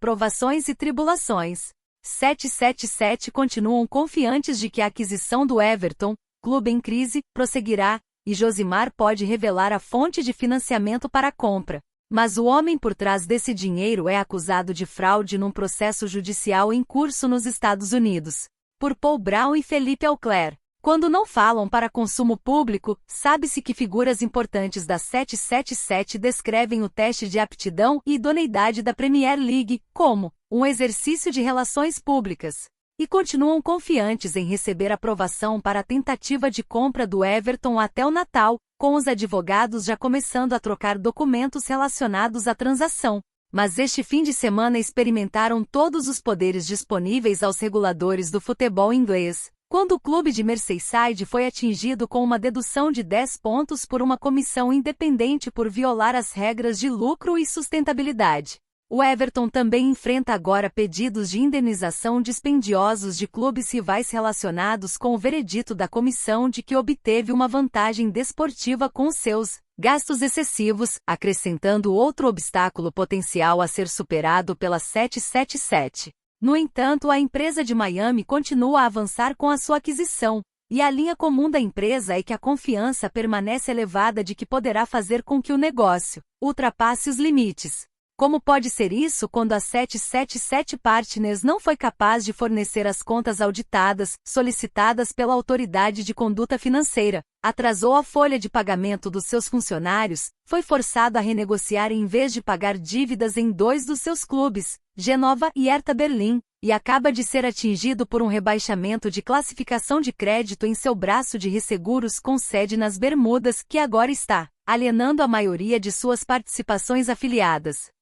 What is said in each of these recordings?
provações e tribulações. 777 continuam confiantes de que a aquisição do Everton, clube em crise, prosseguirá, e Josimar pode revelar a fonte de financiamento para a compra. Mas o homem por trás desse dinheiro é acusado de fraude num processo judicial em curso nos Estados Unidos. Por Paul Brown e Felipe Auclair. Quando não falam para consumo público, sabe-se que figuras importantes da 777 descrevem o teste de aptidão e idoneidade da Premier League como um exercício de relações públicas. E continuam confiantes em receber aprovação para a tentativa de compra do Everton até o Natal, com os advogados já começando a trocar documentos relacionados à transação. Mas este fim de semana experimentaram todos os poderes disponíveis aos reguladores do futebol inglês, quando o clube de Merseyside foi atingido com uma dedução de 10 pontos por uma comissão independente por violar as regras de lucro e sustentabilidade. O Everton também enfrenta agora pedidos de indenização dispendiosos de clubes rivais relacionados com o veredito da comissão de que obteve uma vantagem desportiva com seus gastos excessivos, acrescentando outro obstáculo potencial a ser superado pela 777. No entanto, a empresa de Miami continua a avançar com a sua aquisição, e a linha comum da empresa é que a confiança permanece elevada de que poderá fazer com que o negócio ultrapasse os limites. Como pode ser isso quando a 777 Partners não foi capaz de fornecer as contas auditadas, solicitadas pela Autoridade de Conduta Financeira, atrasou a folha de pagamento dos seus funcionários, foi forçado a renegociar em vez de pagar dívidas em 2 dos seus clubes, Genova e Hertha Berlim, e acaba de ser atingido por um rebaixamento de classificação de crédito em seu braço de resseguros com sede nas Bermudas que agora está alienando a maioria de suas participações afiliadas.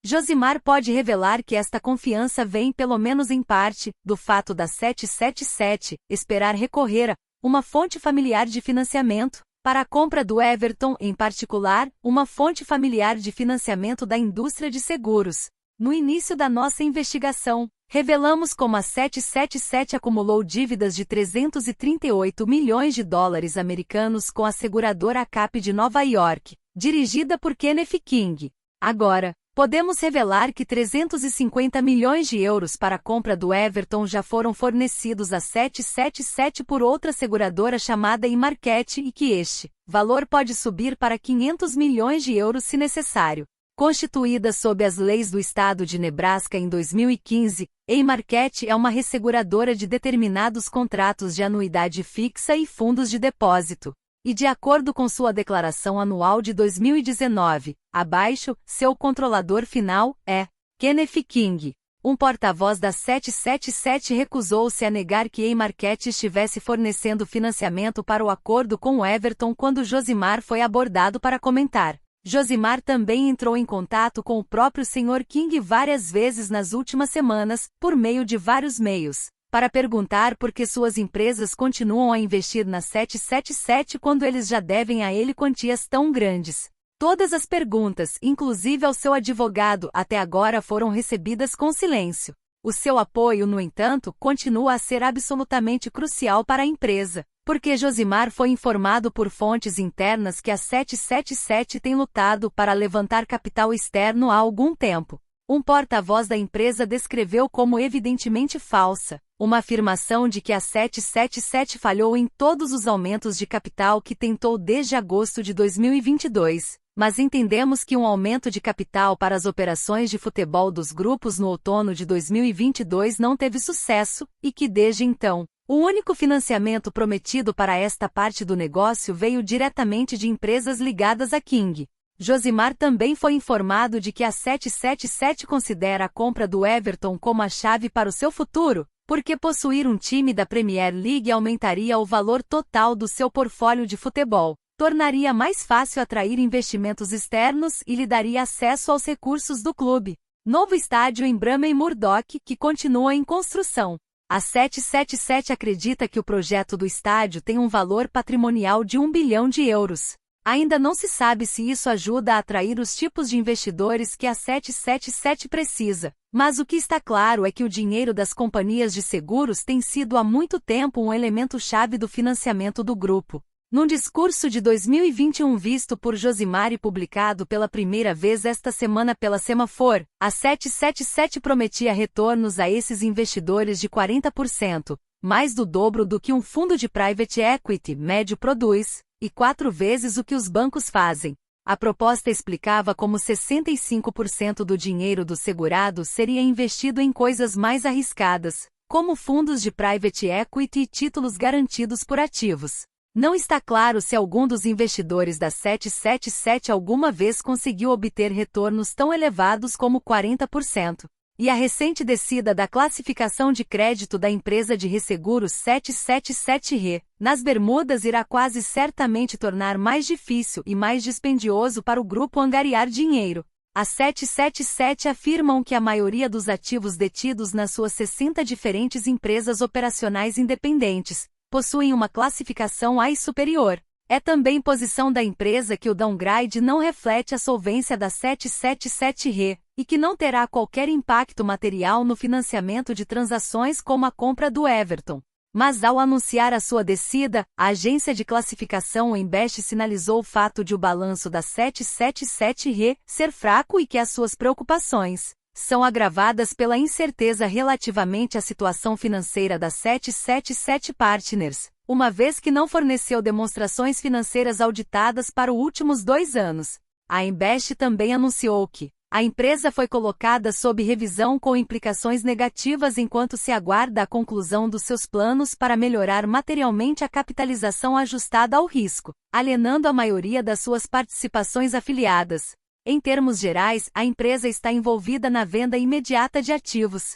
Josimar pode revelar que esta confiança vem, pelo menos em parte, do fato da 777 esperar recorrer a uma fonte familiar de financiamento para a compra do Everton, em particular, uma fonte familiar de financiamento da indústria de seguros. No início da nossa investigação, revelamos como a 777 acumulou dívidas de 338 milhões de dólares americanos com a seguradora ACAP de Nova York, dirigida por Kenneth King. Agora, podemos revelar que 350 milhões de euros para a compra do Everton já foram fornecidos à 777 por outra seguradora chamada Imarket e que este valor pode subir para 500 milhões de euros se necessário. Constituída sob as leis do estado de Nebraska em 2015, Imarket é uma resseguradora de determinados contratos de anuidade fixa e fundos de depósito. E de acordo com sua declaração anual de 2019, abaixo, seu controlador final é Kenneth King. Um porta-voz da 777 recusou-se a negar que Imarket estivesse fornecendo financiamento para o acordo com o Everton quando Josimar foi abordado para comentar. Josimar também entrou em contato com o próprio Sr. King várias vezes nas últimas semanas, por meio de vários meios, para perguntar por que suas empresas continuam a investir na 777 quando eles já devem a ele quantias tão grandes. Todas as perguntas, inclusive ao seu advogado, até agora foram recebidas com silêncio. O seu apoio, no entanto, continua a ser absolutamente crucial para a empresa, porque Josimar foi informado por fontes internas que a 777 tem lutado para levantar capital externo há algum tempo. Um porta-voz da empresa descreveu como evidentemente falsa uma afirmação de que a 777 falhou em todos os aumentos de capital que tentou desde agosto de 2022, mas entendemos que um aumento de capital para as operações de futebol dos grupos no outono de 2022 não teve sucesso, e que desde então, o único financiamento prometido para esta parte do negócio veio diretamente de empresas ligadas a King. Josimar também foi informado de que a 777 considera a compra do Everton como a chave para o seu futuro, porque possuir um time da Premier League aumentaria o valor total do seu portfólio de futebol, tornaria mais fácil atrair investimentos externos e lhe daria acesso aos recursos do clube. Novo estádio em Bramley Murdoch, que continua em construção. A 777 acredita que o projeto do estádio tem um valor patrimonial de 1 bilhão de euros. Ainda não se sabe se isso ajuda a atrair os tipos de investidores que a 777 precisa, mas o que está claro é que o dinheiro das companhias de seguros tem sido há muito tempo um elemento-chave do financiamento do grupo. Num discurso de 2021 visto por Josimar e publicado pela primeira vez esta semana pela Semafor, a 777 prometia retornos a esses investidores de 40%, mais do dobro do que um fundo de private equity médio produz, e 4 vezes o que os bancos fazem. A proposta explicava como 65% do dinheiro do segurado seria investido em coisas mais arriscadas, como fundos de private equity e títulos garantidos por ativos. Não está claro se algum dos investidores da 777 alguma vez conseguiu obter retornos tão elevados como 40%. E a recente descida da classificação de crédito da empresa de resseguros 777 nas Bermudas irá quase certamente tornar mais difícil e mais dispendioso para o grupo angariar dinheiro. A 777 afirmam que a maioria dos ativos detidos nas suas 60 diferentes empresas operacionais independentes possuem uma classificação A e superior. É também posição da empresa que o downgrade não reflete a solvência da 777 e que não terá qualquer impacto material no financiamento de transações como a compra do Everton. Mas ao anunciar a sua descida, a agência de classificação Embest sinalizou o fato de o balanço da 777 ser fraco e que as suas preocupações são agravadas pela incerteza relativamente à situação financeira da 777 Partners, uma vez que não forneceu demonstrações financeiras auditadas para os últimos 2 anos. A Embest também anunciou que a empresa foi colocada sob revisão com implicações negativas enquanto se aguarda a conclusão dos seus planos para melhorar materialmente a capitalização ajustada ao risco, alienando a maioria das suas participações afiliadas. Em termos gerais, a empresa está envolvida na venda imediata de ativos.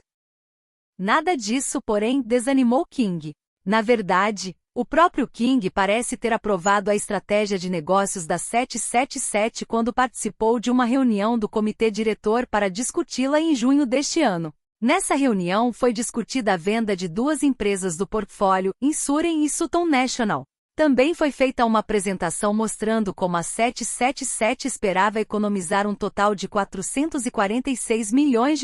Nada disso, porém, desanimou King. Na verdade, o próprio King parece ter aprovado a estratégia de negócios da 777 quando participou de uma reunião do comitê diretor para discuti-la em junho deste ano. Nessa reunião foi discutida a venda de 2 empresas do portfólio, Insuren e Sutton National. Também foi feita uma apresentação mostrando como a 777 esperava economizar um total de $446 milhões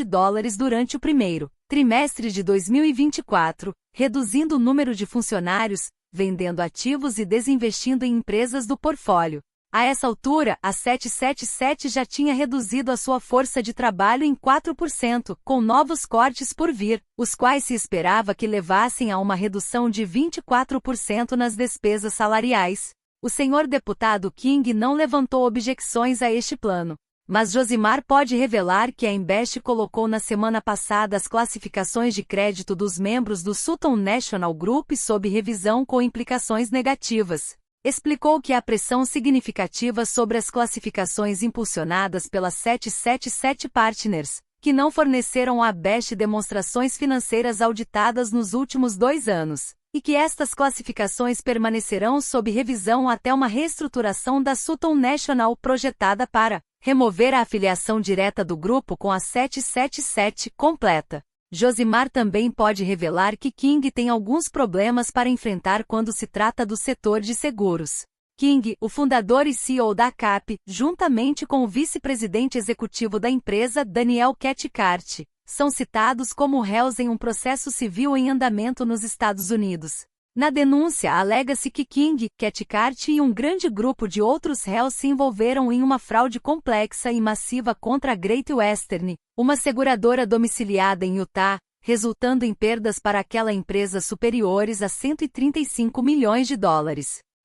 durante o primeiro trimestre de 2024, reduzindo o número de funcionários, vendendo ativos e desinvestindo em empresas do portfólio. A essa altura, a 777 já tinha reduzido a sua força de trabalho em 4%, com novos cortes por vir, os quais se esperava que levassem a uma redução de 24% nas despesas salariais. O senhor deputado King não levantou objeções a este plano. Mas Josimar pode revelar que a Embest colocou na semana passada as classificações de crédito dos membros do Sutton National Group sob revisão com implicações negativas. Explicou que há pressão significativa sobre as classificações impulsionadas pela 777 Partners, que não forneceram à Embest demonstrações financeiras auditadas nos últimos 2 anos, e que estas classificações permanecerão sob revisão até uma reestruturação da Sutton National projetada para remover a afiliação direta do grupo com a 777 completa. Josimar também pode revelar que King tem alguns problemas para enfrentar quando se trata do setor de seguros. King, o fundador e CEO da CAP, juntamente com o vice-presidente executivo da empresa, Daniel Cathcart, são citados como réus em um processo civil em andamento nos Estados Unidos. Na denúncia, alega-se que King, Cathcart e um grande grupo de outros réus se envolveram em uma fraude complexa e massiva contra a Great Western, uma seguradora domiciliada em Utah, resultando em perdas para aquela empresa superiores a $135 milhões.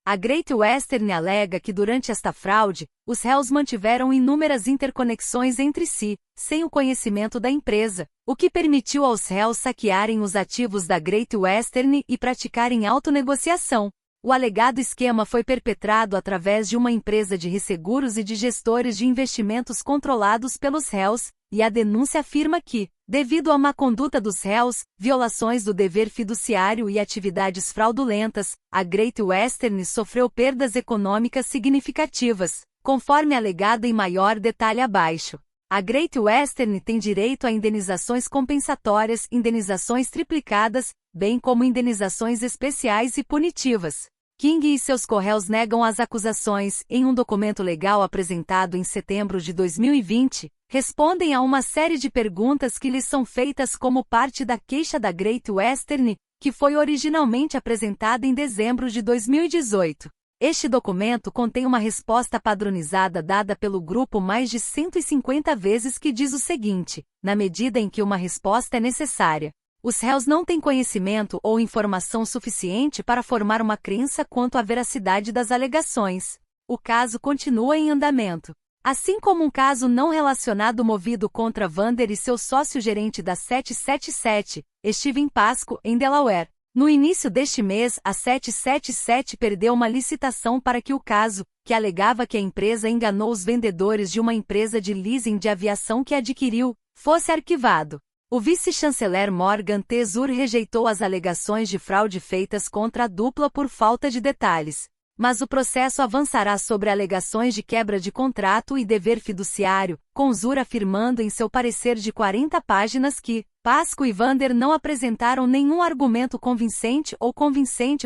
A Great Western alega que durante esta fraude, os réus mantiveram inúmeras interconexões entre si, sem o conhecimento da empresa, o que permitiu aos réus saquearem os ativos da Great Western e praticarem autonegociação. O alegado esquema foi perpetrado através de uma empresa de resseguros e de gestores de investimentos controlados pelos réus, e a denúncia afirma que, devido à má conduta dos réus, violações do dever fiduciário e atividades fraudulentas, a Great Western sofreu perdas econômicas significativas, conforme alegado em maior detalhe abaixo. A Great Western tem direito a indenizações compensatórias, indenizações triplicadas, bem como indenizações especiais e punitivas. King e seus corréus negam as acusações. Em um documento legal apresentado em setembro de 2020, respondem a uma série de perguntas que lhes são feitas como parte da queixa da Great Western, que foi originalmente apresentada em dezembro de 2018. Este documento contém uma resposta padronizada dada pelo grupo mais de 150 vezes que diz o seguinte: na medida em que uma resposta é necessária, os réus não têm conhecimento ou informação suficiente para formar uma crença quanto à veracidade das alegações. O caso continua em andamento. Assim como um caso não relacionado movido contra Vander e seu sócio-gerente da 777, Steven Pasco, em Delaware. No início deste mês, a 777 perdeu uma licitação para que o caso, que alegava que a empresa enganou os vendedores de uma empresa de leasing de aviação que adquiriu, fosse arquivado. O vice-chanceler Morgan T. Zur rejeitou as alegações de fraude feitas contra a dupla por falta de detalhes. Mas o processo avançará sobre alegações de quebra de contrato e dever fiduciário, com Zur afirmando em seu parecer de 40 páginas que Pasco e Vander não apresentaram nenhum argumento convincente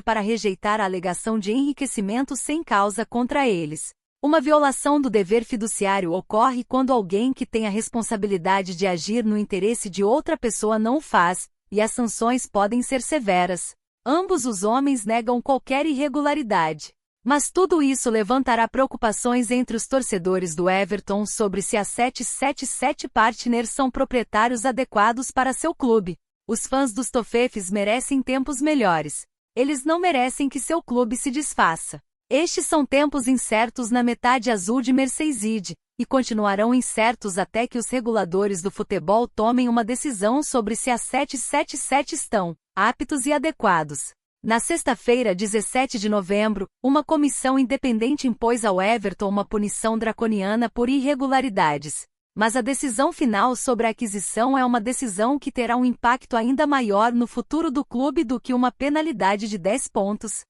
para rejeitar a alegação de enriquecimento sem causa contra eles. Uma violação do dever fiduciário ocorre quando alguém que tem a responsabilidade de agir no interesse de outra pessoa não o faz, e as sanções podem ser severas. Ambos os homens negam qualquer irregularidade. Mas tudo isso levantará preocupações entre os torcedores do Everton sobre se a 777 Partners são proprietários adequados para seu clube. Os fãs dos Toffees merecem tempos melhores. Eles não merecem que seu clube se desfaça. Estes são tempos incertos na metade azul de Merseyside, e continuarão incertos até que os reguladores do futebol tomem uma decisão sobre se a 777 estão aptos e adequados. Na sexta-feira, 17 de novembro, uma comissão independente impôs ao Everton uma punição draconiana por irregularidades. Mas a decisão final sobre a aquisição é uma decisão que terá um impacto ainda maior no futuro do clube do que uma penalidade de 10 pontos.